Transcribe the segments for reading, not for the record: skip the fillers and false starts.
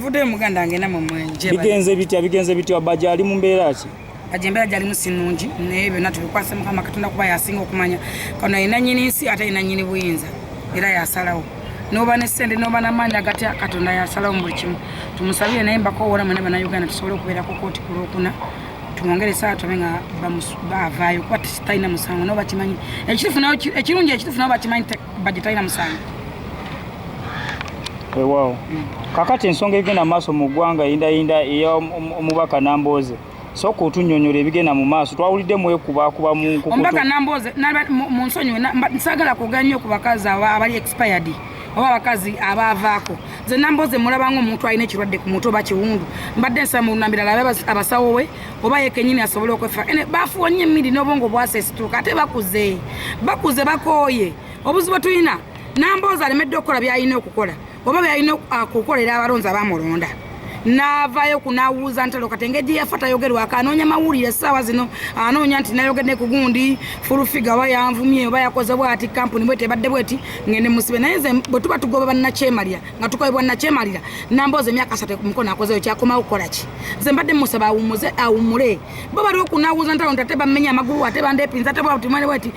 Nfude muganda ngena mu mwenje. Bigenze bitya Bajja ali mu mbeera ki? Ajembera jali musinungi nebyo natubikwasa mukama Katonda kuba yasinga okumanya kono ina nyini nsi ate ina nyini buyinza era yasalawo noba ne sende noba na manda gati Katonda yasalawo mu kimu tumusabire naye mbako wona mwana bana Uganda tusobole okubeera ko koti kulokuna tumongere saa tumenga bavaayo kuba tayina musango noba kimanyi ekirungi ekitufu noba kimanyi Bajja tayina musango. Wow. Kakati ensonga egenda maaso mu ggwanga yinda eya omubaka Nambooze soko otunyonyola ebigenda mu maaso twawulidde mwekuba mu nkukutu. Omubaka Nambooze mu nsonyi nsagala kuganya nnyo ku bakazi abali expired oba abakazi abaavaako nze Nambooze mulabanga omuntu alina ekirwadde ku mutwe oba kiwundu mbadde nsaba mu lunambira alabe abasawo we oba yekennyini asobole okwefa baafuwa nnyo emmindi n'obwongo bwasesituuka ate bakuze bakooye obuzibu tulina Nambooze alemedde okukola by'alina okukola oba byalina okukolera abalonzi abamulonda n'avaayo kunawuuza ntalo kati engeri yafa tayogerwako anoonya mawulire essaawa zino anoonya nti nayogedde ku gundi fulufiga oba yanvumye oba yakoze bwati kampuni bwe tebadde bweti ngende musibe naye nze bwe tuba tugoba bannakyemalira nga tukobebwa nnakyemalira Nambooze emyaka 3 ku mukono akozeyo kyakomawo kukola ki nze mbadde musaba awummule bo baliwo kunawuuza ntalo nti ate bammenya amagulu ate bandepinza ate bwatumale bweti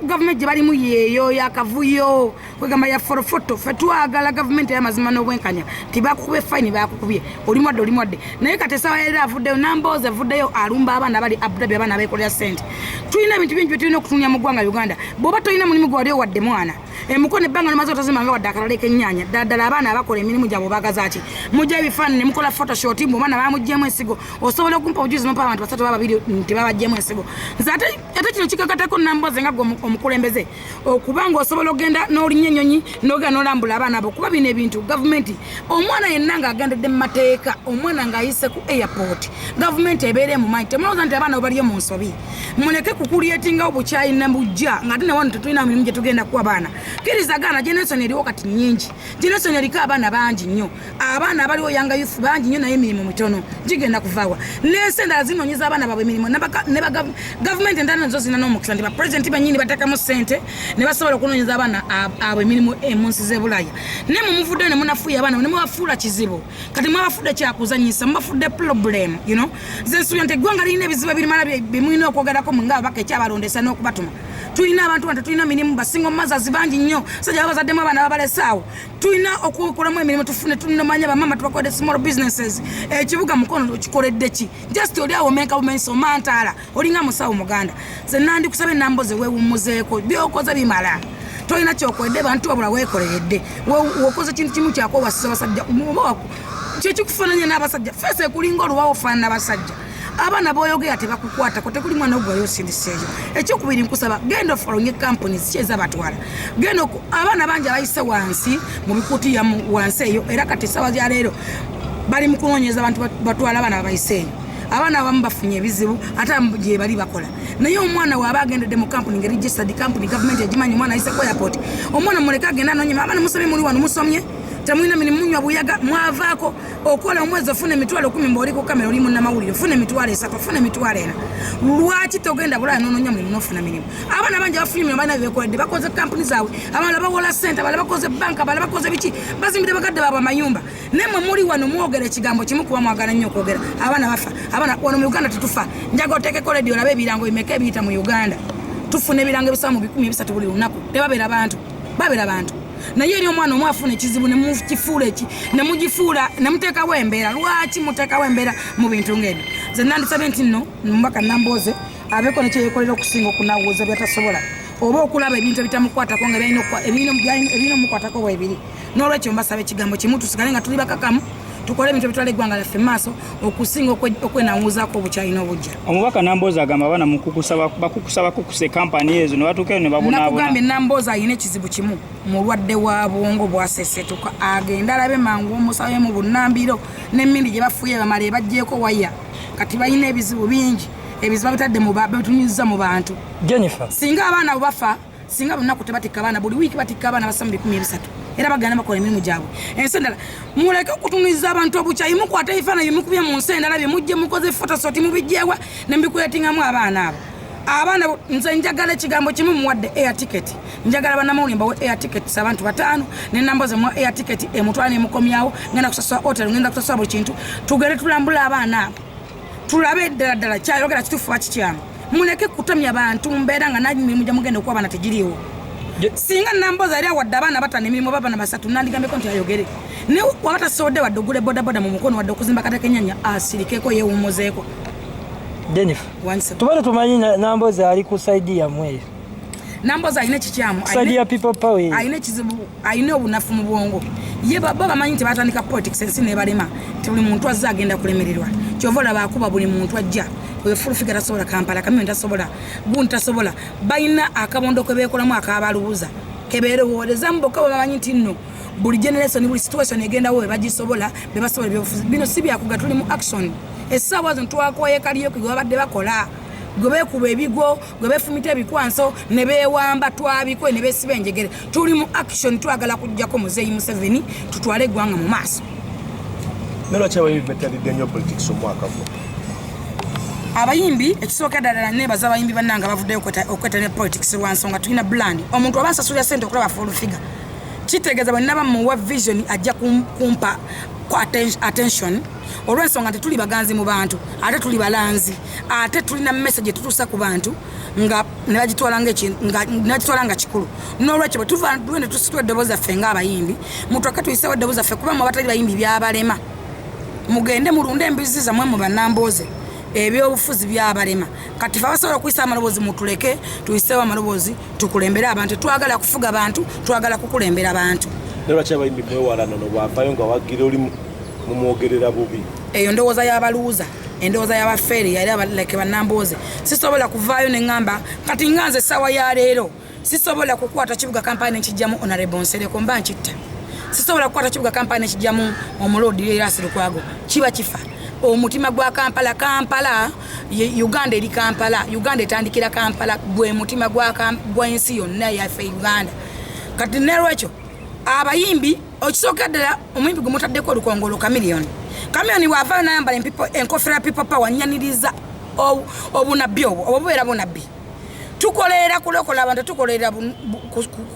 gavumenti gye balimu yeeyo yakavuyo kwegamba ya forofoto fe twagala gavumenti y'amazima n'obwenkanya tibakukube fine bakukubye oli mwadde naye kati sawa era avuddeyo Nambooze avuddeyo alumba abaana bali Abudabi abaana beekolera ssente tulina ebintu bingi byetulina okutunya mu ggwanga Uganda bw'oba tolina mulimu gwaliyo wadde mwana mukono ebbanga limaze otazimanga wadde akalala k'ennyaanya ddala abaana abakola emirimu gyabwe bagaza ki mujja ebifaananyi ne mukola photoshop bw'omwana bamuggyemu ensigo osobola okumpa obujulizi nopa abantu 3 oba 2 tebabaggyemu ensigo nze ate kino kikakatako Nambooze nga gwe omukulembeze okubanga osobola ogenda n'olinya ennyonyi n'ogenda n'olambula abaana abo kuba bino ebintu gavumenti omwana yenna ng'agandadde mu mateeka omwana ng'ayise ku airport gavumenti ebeere mu manyi temulowooza nti abaana baliyo mu nsobi muleke kukulyetingawo bukyayi na bujja ng'ate ne wano tetulina mirimu gye tugenda kuwa abaana kirizagana generation eriwo kati nnyingi generation eriko abaana bangi nnyo abaana abaliwo yanga youth bangi nnyo naye emirimu mitono gigenda kuvaawa n'ensi endala zinoonyeza abaana baabwe emirimu ne gavumenti endala nazo zina n'omukisa nti bapulezidenti bannyini bateekamu ssente ne basobola okunoonyeza abaana abwe emirimu mu nsi z'ebulaya naye mumuvuddeyo ne munafuya abaana ne mubafuula kizibu kati mwabafudde kyakuzanyisa mubafudde problem nze nsuubira nti eggwanga lirina ebizibu ebirimala bimulina okwogerako nga ababaka ekyabalondesa n'okubatuma tulina abantu bante tulina mirimu basinga omumazazi bangi nnyo sajja babazaddemu abaana babalesaawo tulina okukolamu emirimu tufune tunomanya bamama tubakodde small businesses ekibuga mukono kikoledde ki just oli awo menka bumensi omantaala olinga musawo muganda nze nandikusabe Nambooze weewummuzeeko byokoze bimala tolina kyokoledde bantu wabula weekoleredde wokoze kintu kimu kyakowasisa basajja kyekikufaananya n'abasajja feesi ekulinga oluwawo ofaanana basajja abaana boyogera tebakukwata kote kuli mwana ogwayo sindiseeyo ekyokubiri nkusaba genda ofolonye companies kyeza batwala genda abaana bangi abayise wansi mu bikuti ya wansi eyo era kati sawa ya leero bali mu kunoonyeza abantu batwala abaana abayiseeyo abaana abamu bafunye ebizibu ate gye bali bakola naye omwana waaba agendedde mu company nga registered company gavumenti egimanyi omwana ayise ku airport omwana muleka agenda anoonyema abaana musomye muli wano musomye temulina mirimu munywa buyaga mwavaako okola omwezi ofuna emitwalo 10 ng'oli ku kamera oli munnamawulire ofuna emitwalo 3 ofuna emitwalo 4 lwaki togenda bulaya n'onoonya mulimu n'ofuna mirimu abaana bangi abafunye mirimu balina beekoledde bakoze kampuni zaabwe abalala bawola ssente abalala bakoze banka abalala bakoze biki bazimbire bagadde baabwe amayumba naye mwe muli wano mwogera ekigambo kimu kuba mwagala nnyo okwogera abaana bafa abaana wano mu Uganda tetufa njaga oteekeko leediyo olabe ebirango bimeka ebiyita mu Uganda tufuna ebirango ebisawa mu 130 buli lunaku tebabeera bantu babeera bantu naye eri omwana omwafuna ekizibu ne mukifuula eki ne mugifuula ne muteekawo embeera lwaki muteekawo embeera mu bintu ng'ebyo nze nandisabye nti nno omubaka Nambooze abeeko nekyeyekolera okusinga okunawuuza byatasobola oba okulaba ebintu ebitamukwatako nga ebirina omukwatako bwebiri n'olwekyo mbasaba ekigambo kimu tusigale nga tuli bakakamu tukole ebintu ebitwala eggwanga lyaffe maaso okusinga okwenawuuzaako obukyayi n'obujja omubaka Nambooze agamba abaana bakukusaba kukuse kampani ezo ne batuukayo ne babonaabona nakugambye Nambooze alina ekizibu kimu mulwadde wa bwongo bwasesetuka agenda alabe mangu omusawo mu bunnambiro n'emmindi gye bafuye bamala ebaggyeko waya kati balina ebizibu bingi ebizibu bitadde betunyuza mu bantu Jennifer singa abaana bwe bafa singa bunaku tebatikka abaana buli wiiki batikka abaana basa mu 13 era bagenda bakola emirimu gyabwe ensi endala muleke okutunuliza abantu obukyayi mukwata ebifaananyi bimukubye mu nsi endala bye mujje mukoze photoshoot mubijjeewa ne mbikuleetingamu abaana abo abaana nze njagala ekigambo kimu muwadde air ticket njagala bannamawulire wa air ticket abantu 5 n'ennamba ze mu air ticket emutwala n'emukomyawo ngenda kusasula hotel ngenda kusasula buli kintu tugere tulambula abaana abo tulabe ddala kyayogera kituufu bakikyamu muleke kutamya abantu mbeera nga nanyi mirimu gya mugenda okuba abaana tegiriiwo singa namboza ali awadde abaana batano emirimu babana basatu nandigambeko nti ayogere ne waba tasobodde wadde ogule bodaboda mu mukono wadde okuzimba katekenyanya asirikeko yeewummuzeeko Jennifer tubale tumanyi namboza ali ku saidi yamwe namboza alina ekikyamu saidi ya people power alina ekizibu alina obunafu mu bwongo ye bo bamanyi nti batandika politics ensi nebalema ti buli muntu azze agenda kulemererwa kyova olaba akuba buli muntu ajja oyo fulufiga tasobola Kampala kamyo tasobola gunti tasobola balina akabondo ke beekolamu akabalubuza kebeerowooleza mboka bamanyi nti nno buli generation buli situation egendawo bebagisobola bebasobola byobufuzi bino si byakuga tuli mu action essaawa zino twakoye kaliyo kwe babadde bakola gwe beekuba ebigo gwe beefumita ebikwanso ne beewamba twabikwe ne beesiba enjegere tuli mu action twagala kujjako muzeeyi Museveni tutwale eggwanga mu maaso nelwaki abayimbi betalidde nnyo politics omwaka gwo abayimbi ekisooka ddala nebaza abayimbi bannanga bavuddeyo okweta ne politics lwansonga tulina brand omuntu aba asasulira ssente okulaba full figure kitegeeza bwe nnaba muwa vision ajja kumpa attention olw'ensonga nti tuli baganzi mu bantu ate tuli balanzi ate tulina message etutuusa ku bantu nga nebagitwala nga kikulu n'olwekyo bwe tuva ne tusitula eddoboozi zaffe ng'abayimbi mutwake tuyiseewo eddoboozi zaffe kuba mu abatali bayimbi byabalema mugende mulunde embizi zammwe mu bannambooze ebyobufuzi byabalema kati fe abasobola okuyisa amaloboozi mutuleke tuyiseewo amaloboozi tukulembere abantu twagala kufuga abantu twagala kukulembera abantu nelwaki abayimbi mwewalana nobwavayo nga wagira oli mumwogerera bubi eyo ndowooza y'abaluuza endowooza y'abafeere yali abaleke bannambooze sisobola kuvaayo neŋŋamba kati nganze essaawa ya leero sisobola kukwata kibuga Kampala nekijjamu Honorable Nsereko mba nkitta sisobola kukwata kibuga Kampala nekijjamu Omuloodi Erasi Lukwago kiba kifa omutima gwa Kampala Uganda eri Kampala Uganda etandikira Kampala gwe mutima gw'ensi yonna yaffe Uganda kati nelwekyo abayimbi okisooka ddala omuyimbi gwe mutaddeko olukongolo Chameleone bw'avaayo nayambala enkofera people power nyaniriza obunabbi obwo bubeera bunabbi tukolerera kulokola abantu tukolerera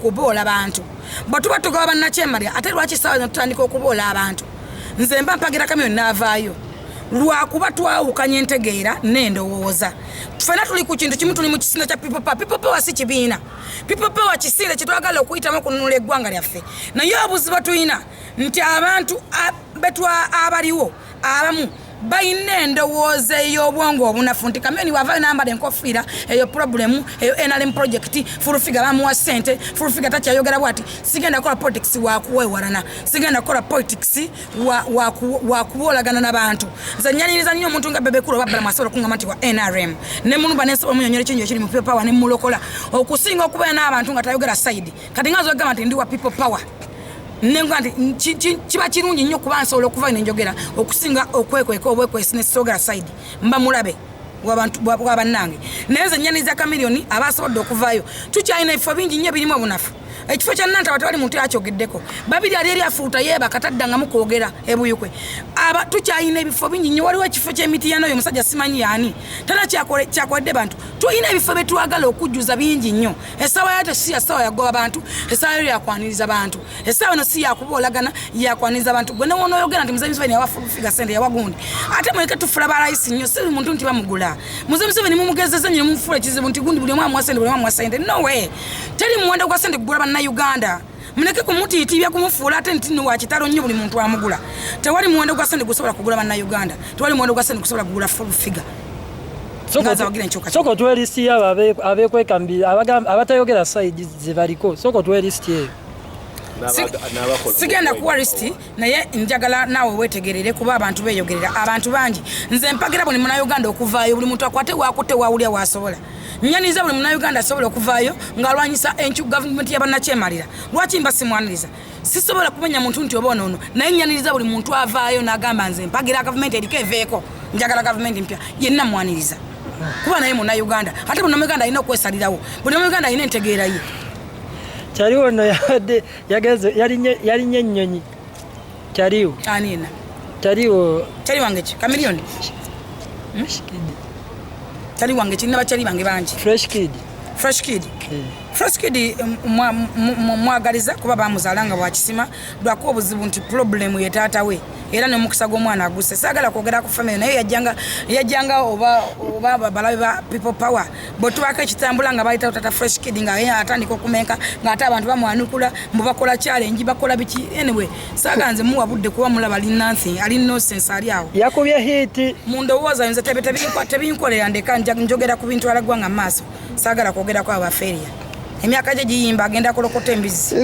kuboola abantu bwe tuba tugaba bannakyemalira ate lwaki ssaawa zino tutandika okuboola abantu nze mba mpagira Chameleone n'avaayo lwakuba twawukanya entegeera n'endowooza ffena tuli ku kintu kimu tuli mu kisinda kya people power si kibiina people power kisiire kyetwagala okuyitamu okununula eggwanga lyaffe naye obuzibu tuyina nti abantu abaliwo abamu bayina endowooza ey'obwongo obunafu nti Chameleone bw'avaayo n'ambala enkofiira eyo problemu eyo NRM project fulufiga bamuwa ssente fulufiga takyayogera bwati sigenda kukola politics wakuweewalana sigenda kukola politics wakuboolagana n'abantu nze nyaniriza nnyo omuntu nga Bebekulu babbala mwasobola okungamba nti wa NRM ne mulumba nensobola munyonyola ekintu ekiri mu people power ne mulokola okusinga okubeera n'abantu nga tayogera side kati nga zogamba nti ndi wa people power nenga nti kiba kirungi nnyo kuba nsobola okuva nenjogera okusinga okwekweka obwekwesi nesogera side mba mulabe wabannange naye nze nnyaniza Chameleone abasobodde okuvaayo tukyalina ebifo bingi nnyo birimu obunafu ekifo kya Nantaba tewali muntu yakyogeddeko babiri ali eri afuuta yeebaka taddangamu kwogera ebuyukwe tukyalina ebifo bingi nnyo waliwo ekifo ky'emitiano oyo omusajja simanyi yaani tana kyakoledde bantu tulina ebifo byetwagala okujjuza bingi nnyo essaawa yato si essaawa yagoba bantu essaawa yo yakwaniriza bantu essaawa eno si yakuboolagana yakwaniriza bantu gwe newonooyogera nti Muzeeyi Museveni yawafufiga sente yawagundi ate mweke tufula balayisi nnyo si muntu nti bamugula Muzeeyi Museveni mumugezeza nnyo mumufuula ekizibu nti gundi buli omu amuwa sente buli omu amuwa sente no way teri muwendo gwa sente kugula Uganda muneke kumutiitibya kumufuula ate nti wa kitalo nnyo buli muntu amugula tewali muwendo gwa sente gusobola kugula Uganda tewali muwendo gwa sente gusobola kugula full figure soko twelisti yabo abekwekambira abatayogera side zibaliko soko twelisti eyo sigenda kuwa listi naye njagala naawe wetegerere kuba abantu beeyogerera abantu bangi nze mpagira buli Munnayuganda okuvaayo buli muntu akwate wakutte wawulya wasobola nnyaniza buli Munnayuganda asobola okuvaayo ng'alwanyisa gavumenti y'abannakyemalira lwaki mba simwaniriza sisobola kumenya muntu nti oba ono naye nyaniriza buli muntu avaayo n'agamba nze mpagira gavumenti eriko eveeko njagala gavumenti mpya yenna mwaniriza kuba naye Munnayuganda ate buli Munnayuganda alina okwesalirawo buli Munnayuganda alina entegeera ye kyaliwo no yadde yageze yalinye ennyonyi kyaliwo anina kyaliwo kyali wange ki Chameleone tali wange kinaba chali bange banji Fresh Kid Fresh Kid mwagaliza kuba bamuzalanga bwa kisima lwako obuzibu nti problem ye taata we era ne mukisa gw'omwana aguse sagala kwogera ku family naye yajjanga oba balabe ba people power botwaka ekitambula nga bayita tata Fresh Kid nga yeye atandika okumenka nga ate abantu bamwanukula mubakola challenge bakola biki anyway saganze muwabudde kuba mulaba linansi ali nonsense ali awo yakubye hit mundowoza nze tebinkolera ndeka njogera ku bintu alagwanga maaso sagala kwogera kwa abaferia emyaka gye giyimba agenda kolokota embizi